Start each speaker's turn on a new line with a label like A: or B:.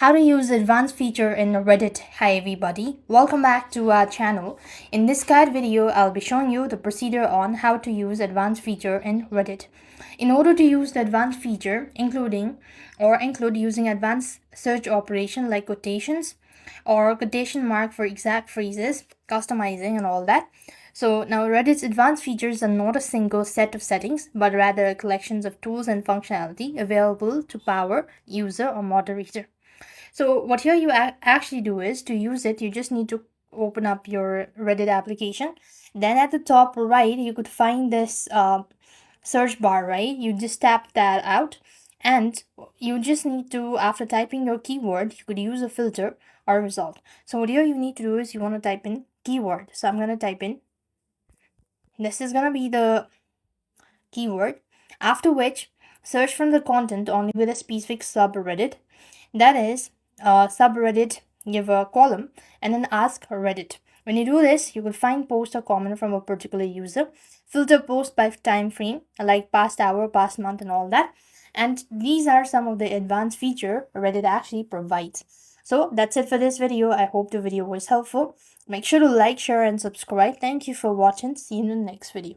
A: How to use advanced feature in Reddit. Hi everybody, welcome back to our channel. In this guide video, I'll be showing you the procedure on how to use advanced feature in Reddit. In order to use the advanced feature, include using advanced search operation like quotations or quotation mark for exact phrases, customizing and all that. So now Reddit's advanced features are not a single set of settings, but rather a collections of tools and functionality available to power user or moderator. So what here you actually do is to use it, you just need to open up your Reddit application. Then at the top right, you could find this search bar, right? You just tap that out and you just need to, after typing your keyword, you could use a filter or result. So what here you need to do is you want to type in keyword. So I'm going to type in, this is going to be the keyword, after which search from the content only with a specific subreddit. That is subreddit, give a column and then ask Reddit. When you do this, you will find post or comment from a particular user, filter post by time frame like past hour, past month and all that. And these are some of the advanced feature Reddit actually provides. So that's it for this video. I hope the video was helpful. Make sure to like, share and subscribe. Thank you for watching. See you in the next video.